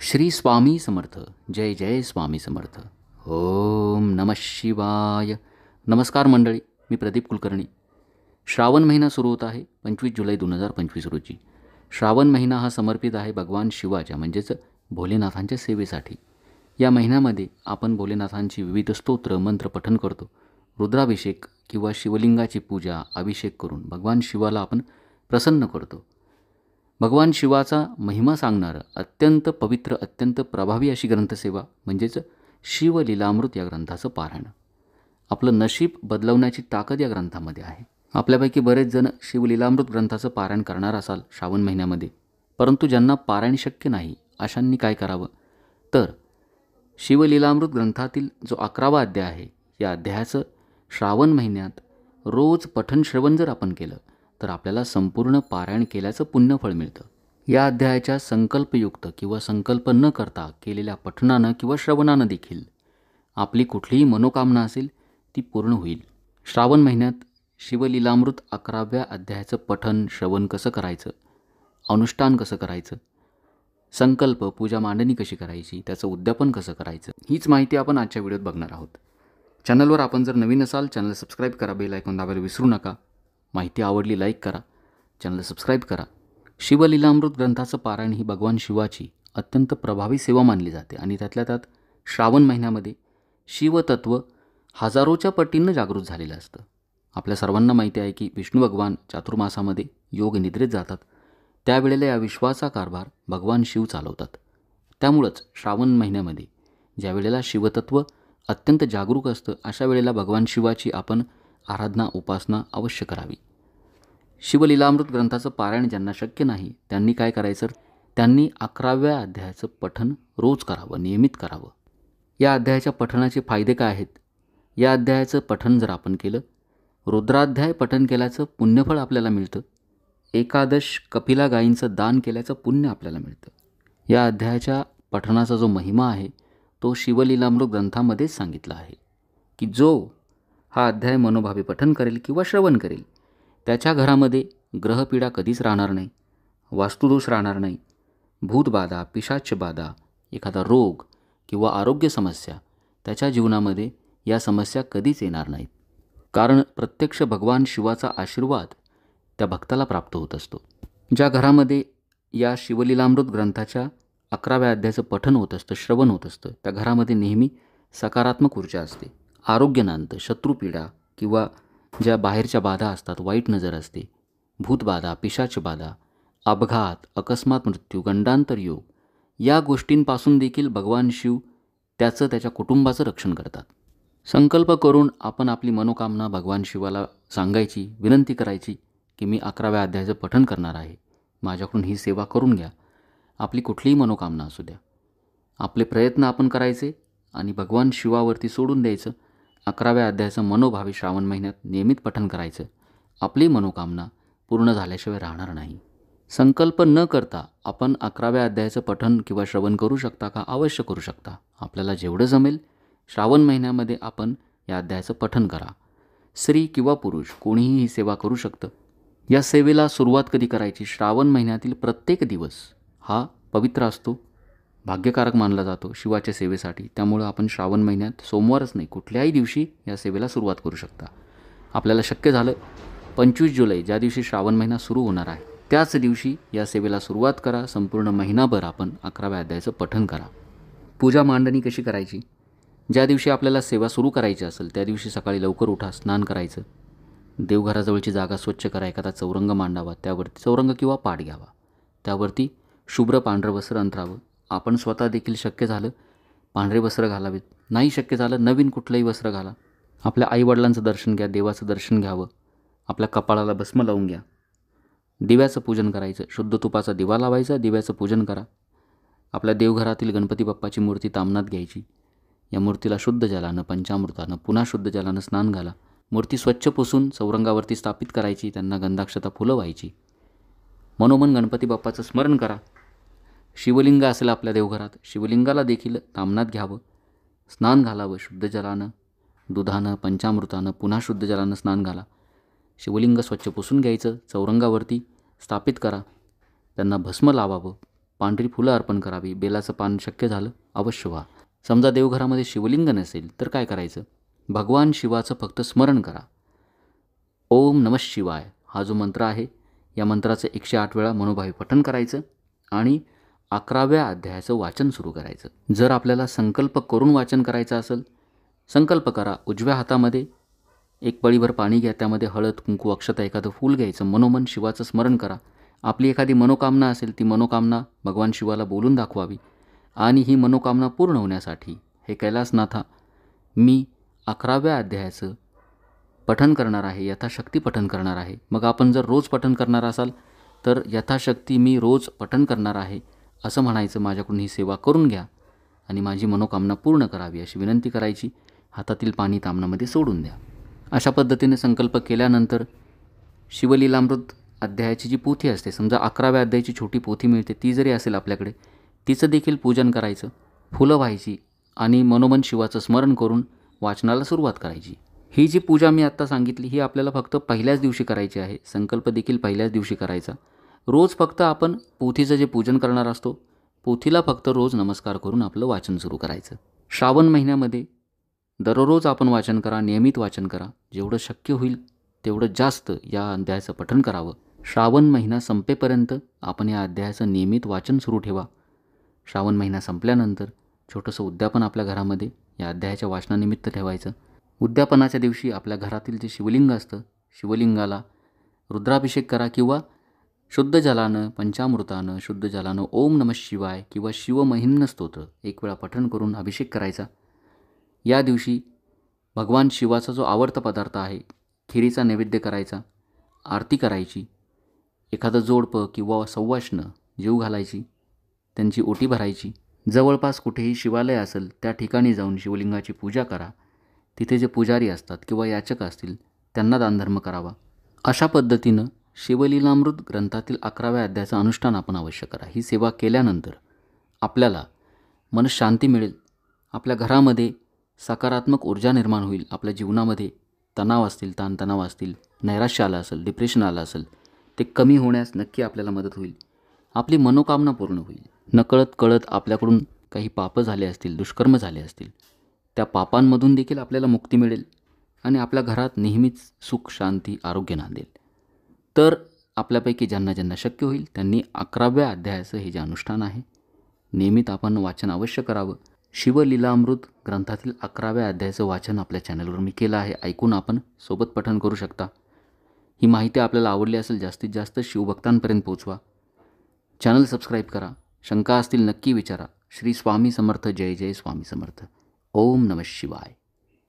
श्री स्वामी समर्थ. जय जय स्वामी समर्थ. ओम नमः शिवाय. नमस्कार मंडळी, मी प्रदीप कुलकर्णी. श्रावण महिना सुरू होत आहे 25 जुलै 2025 रोजी. श्रावण महिना हा समर्पित आहे भगवान शिवाच्या म्हणजेच भोलेनाथांच्या सेवेसाठी. या महिन्यामध्ये आपण भोलेनाथांची विविध स्तोत्र मंत्र पठण करतो. रुद्राभिषेक किंवा शिवलिंगाची पूजा अभिषेक करून भगवान शिवाला आपण प्रसन्न करतो. भगवान शिवाचा महिमा सांगणारं अत्यंत पवित्र, अत्यंत प्रभावी अशी ग्रंथसेवा म्हणजेच शिवलीलामृत या ग्रंथाचं पारायण. आपलं नशीब बदलवण्याची ताकद या ग्रंथामध्ये आहे. आपल्यापैकी बरेच जण शिवलीलामृत ग्रंथाचं पारायण करणार असाल श्रावण महिन्यामध्ये, परंतु ज्यांना पारायण शक्य नाही अशांनी काय करावं तर शिवलीलामृत ग्रंथातील जो 11वा अध्याय आहे या अध्यायाचं श्रावण महिन्यात रोज पठण श्रवण जर आपण केलं तर आपल्याला संपूर्ण पारायण केल्याचं पुण्यफळ मिळतं. या अध्यायाच्या संकल्पयुक्त किंवा संकल्प न करता केलेल्या पठणानं किंवा श्रवणानं देखील आपली कुठलीही मनोकामना असेल ती पूर्ण होईल. श्रावण महिन्यात शिवलीलामृत 11व्या अध्यायाचं पठण श्रवण कसं करायचं, अनुष्ठान कसं करायचं, संकल्प पूजा मांडणी कशी करायची, त्याचं उद्यापन कसं करायचं, हीच माहिती आपण आजच्या व्हिडिओत बघणार आहोत. चॅनलवर आपण जर नवीन असाल चॅनल सबस्क्राईब करा, बेल आयकॉन दाबायला विसरू नका. माहिती आवडली लाईक करा, चॅनल सबस्क्राईब करा. शिवलीलामृत ग्रंथाचं पारायण ही भगवान शिवाची अत्यंत प्रभावी सेवा मानली जाते आणि त्यातल्या त्यात श्रावण महिन्यामध्ये शिवतत्व हजारोच्या पटीनं जागृत झालेलं असतं. आपल्या सर्वांना माहिती आहे की विष्णू भगवान चातुर्मासामध्ये योग निद्रेत जातात. त्यावेळेला या विश्वाचा कारभार भगवान शिव चालवतात. त्यामुळंच श्रावण महिन्यामध्ये ज्या वेळेला शिवतत्व अत्यंत जागरूक असतं अशा वेळेला भगवान शिवाची आपण आराधना उपासना अवश्य करावी. शिवलीलामृत ग्रंथाचं पारायण ज्यांना शक्य नाही त्यांनी काय करायचं, त्यांनी 11व्या अध्यायाचं पठण रोज करावं, नियमित करावं. या अध्यायाच्या पठणाचे फायदे काय आहेत? या अध्यायाचं पठण जर आपण केलं, रुद्राध्याय पठण केल्याचं पुण्यफळ आपल्याला मिळतं. एकादश कपिला गायींचं दान केल्याचं पुण्य आपल्याला मिळतं. या अध्यायाच्या पठणाचा जो महिमा आहे तो शिवलीलामृत ग्रंथामध्येच सांगितला आहे की जो हा अध्याय मनोभावे पठण करेल किंवा श्रवण करेल त्याच्या घरामध्ये ग्रहपीडा कधीच राहणार नाही, वास्तुदोष राहणार नाही, भूतबाधा, पिशाचबाधा, एखादा रोग किंवा आरोग्य समस्या त्याच्या जीवनामध्ये या समस्या कधीच येणार नाहीत. कारण प्रत्यक्ष भगवान शिवाचा आशीर्वाद त्या भक्ताला प्राप्त होत असतो. ज्या घरामध्ये या शिवलीलामृत ग्रंथाच्या 11व्या अध्यायाचं पठण होत असतं, श्रवण होत असतं, त्या घरामध्ये नेहमी सकारात्मक ऊर्जा असते. आरोग्य नांदतं, शत्रुपीडा किंवा ज्या बाहेरच्या बाधा असतात, वाईट नजर असते, भूतबाधा, पिशाचबाधा, अपघात, अकस्मात मृत्यू, गंडांतर योग या गोष्टींपासून देखील भगवान शिव त्याच्या कुटुंबाचं रक्षण करतात. संकल्प करून आपण आपली मनोकामना भगवान शिवाला सांगायची, विनंती करायची की मी 11व्या अध्यायाचं पठण करणार आहे, माझ्याकडून ही सेवा करून घ्या. आपली कुठलीही मनोकामना असू द्या, आपले प्रयत्न आपण करायचे आणि भगवान शिवावरती सोडून द्यायचं. 11व्या अध्यायाचं मनोभावे श्रावण महिन्यात नियमित पठण करायचं. आपली मनोकामना पूर्ण झाल्याशिवाय राहणार नाही. संकल्प न करता आपण 11व्या अध्यायाचं पठण किंवा श्रवण करू शकता का? अवश्य करू शकता. आपल्याला जेवढं जमेल श्रावण महिन्यामध्ये आपण या अध्यायाचं पठण करा. स्त्री किंवा पुरुष कोणीही ही सेवा करू शकतं. या सेवेला सुरुवात कधी करायची? श्रावण महिन्यातील प्रत्येक दिवस हा पवित्र असतो, भाग्यकारक मानला जातो शिवाच्या सेवेसाठी. त्यामुळं आपण श्रावण महिन्यात सोमवारच नाही, कुठल्याही दिवशी या सेवेला सुरुवात करू शकता. आपल्याला शक्य झालं 25 जुलै ज्या दिवशी श्रावण महिना सुरू होणार आहे त्याच दिवशी या सेवेला सुरुवात करा. संपूर्ण महिनाभर आपण 11व्या अध्यायाचं पठण करा. पूजा मांडणी कशी करायची? ज्या दिवशी आपल्याला सेवा सुरू करायची असेल त्या दिवशी सकाळी लवकर उठा, स्नान करायचं, देवघराजवळची जागा स्वच्छ करा, एखादा चौरंग मांडावा, त्यावरती चौरंग किंवा पाट घ्यावा, त्यावरती शुभ्र पांढरं वस्त्र अंथरावं. आपण स्वतः देखील शक्य झालं पांढरे वस्त्र घालावेत, नाही शक्य झालं नवीन कुठलंही वस्त्र घाला. आपल्या आईवडिलांचं दर्शन घ्या, देवाचं दर्शन घ्यावं, आपल्या कपाळाला भस्म लावून घ्या, दिव्याचं पूजन करायचं, शुद्ध तुपाचा दिवा लावायचा, दिव्याचं पूजन करा. आपल्या देवघरातील गणपती बाप्पाची मूर्ती तामनात घ्यायची, या मूर्तीला शुद्ध जलानं पंचामृतानं पुन्हा शुद्ध जलानं स्नान घाला. मूर्ती स्वच्छ पुसून चौरंगावरती स्थापित करायची, त्यांना गंधाक्षता फुलं व्हायची. मनोमन गणपती बाप्पाचं स्मरण करा. शिवलिंग असेल आपल्या देवघरात, शिवलिंगाला देखील तामनात घ्यावं, स्नान घालावं शुद्ध जलानं, दुधानं पंचामृतानं पुन्हा शुद्ध जलानं स्नान घाला. शिवलिंग स्वच्छ पुसून घ्यायचं, चौरंगावरती स्थापित करा, त्यांना भस्म लावावं, पांढरी फुलं अर्पण करावी, बेलाचं पान शक्य झालं अवश्य व्हा. समजा देवघरामध्ये शिवलिंग नसेल तर काय करायचं? भगवान शिवाचं फक्त स्मरण करा. ओम नमः शिवाय हा जो मंत्र आहे, या मंत्राचं 108 वेळा मनोभावे पठण करायचं आणि 11व्या अध्यायाचं वाचन सुरू करायचं. जर आपल्याला संकल्प करून वाचन करायचं असेल, संकल्प करा. उजव्या हातामध्ये एक पळीभर पाणी घ्या, त्यामध्ये हळद, कुंकू, अक्षता, एखादं फूल घ्यायचं. मनोमन शिवाचं स्मरण करा. आपली एखादी मनोकामना असेल, ती मनोकामना भगवान शिवाला बोलून दाखवावी आणि ही मनोकामना पूर्ण होण्यासाठी हे कैलासनाथा मी 11व्या अध्यायाचं पठण करणार आहे, यथाशक्ती पठण करणार आहे. मग आपण जर रोज पठण करणार असाल तर यथाशक्ती मी रोज पठण करणार आहे असं म्हणायचं. माझ्याकडून ही सेवा करून घ्या आणि माझी मनोकामना पूर्ण करावी अशी विनंती करायची. हातातील पाणी तामणामध्ये सोडून द्या. अशा पद्धतीने संकल्प केल्यानंतर शिवलीलामृत अध्यायाची जी पोथी असते, समजा 11व्या अध्यायाची छोटी पोथी मिळते, ती जरी असेल आपल्याकडे, तिचं देखील पूजन करायचं. फुलं व्हायची आणि मनोमन शिवाचं स्मरण करून वाचनाला सुरुवात करायची. ही जी पूजा मी आत्ता सांगितली ही आपल्याला फक्त पहिल्याच दिवशी करायची आहे. संकल्प देखील पहिल्याच दिवशी करायचा. रोज फक्त आपण पोथीचं जे पूजन करणार असतो, पोथीला फक्त रोज नमस्कार करून आपलं वाचन सुरू करायचं. श्रावण महिन्यामध्ये दररोज आपण वाचन करा, नियमित वाचन करा. जेवढं शक्य होईल तेवढं जास्त या अध्यायाचं पठण करावं. श्रावण महिना संपेपर्यंत आपण या अध्यायाचं नियमित वाचन सुरू ठेवा. श्रावण महिना संपल्यानंतर छोटंसं उद्यापन आपल्या घरामध्ये या अध्यायाच्या वाचनानिमित्त ठेवायचं. उद्यापनाच्या दिवशी आपल्या घरातील जे शिवलिंग असतं, शिवलिंगाला रुद्राभिषेक करा किंवा शुद्ध जलानं, पंचामृतानं, शुद्ध जलानं ओम नमः शिवाय किंवा शिवमहिम्न स्तोत्र 1 वेळा पठण करून अभिषेक करायचा. या दिवशी भगवान शिवाचा जो आवडता पदार्थ आहे, खिरीचा नैवेद्य करायचा, आरती करायची, एखादं जोडपं किंवा सवाष्ण जेवू घालायची, त्यांची ओटी भरायची. जवळपास कुठेही शिवालय असेल त्या ठिकाणी जाऊन शिवलिंगाची पूजा करा. तिथे जे पुजारी असतात किंवा याचक असतील त्यांना दानधर्म करावा. अशा पद्धतीनं शिवलीलामृत ग्रंथातील 11व्या अध्यायाचं अनुष्ठान आपण अवश्य करा. ही सेवा केल्यानंतर आपल्याला मनशांती मिळेल. आपल्या घरामध्ये सकारात्मक ऊर्जा निर्माण होईल. आपल्या जीवनामध्ये तणाव असतील, ताणतणाव असतील, नैराश्य आलं असेल, डिप्रेशन आलं असेल, ते कमी होण्यास नक्की आपल्याला मदत होईल. आपली मनोकामना पूर्ण होईल. नकळत कळत आपल्याकडून काही पापं झाले असतील, दुष्कर्म झाले असतील, त्या पापांमधून देखील आपल्याला मुक्ती मिळेल आणि आपल्या घरात नेहमीच सुख, शांती, आरोग्य नांदेल. तर आपल्यापैकी ज्यांना ज्यांना शक्य होईल त्यांनी 11व्या अध्यायाचं हे जे अनुष्ठान आहे नियमित आपण वाचन अवश्य करावं. शिवलीलामृत ग्रंथातील 11व्या अध्यायाचं वाचन आपल्या चॅनलवर मी केलं आहे. ऐकून आपण सोबत पठण करू शकता. ही माहिती आपल्याला आवडली असेल जास्तीत जास्त शिवभक्तांपर्यंत पोहोचवा. चॅनल सबस्क्राईब करा. शंका असतील नक्की विचारा. श्री स्वामी समर्थ. जय जय स्वामी समर्थ. ओम नमः शिवाय.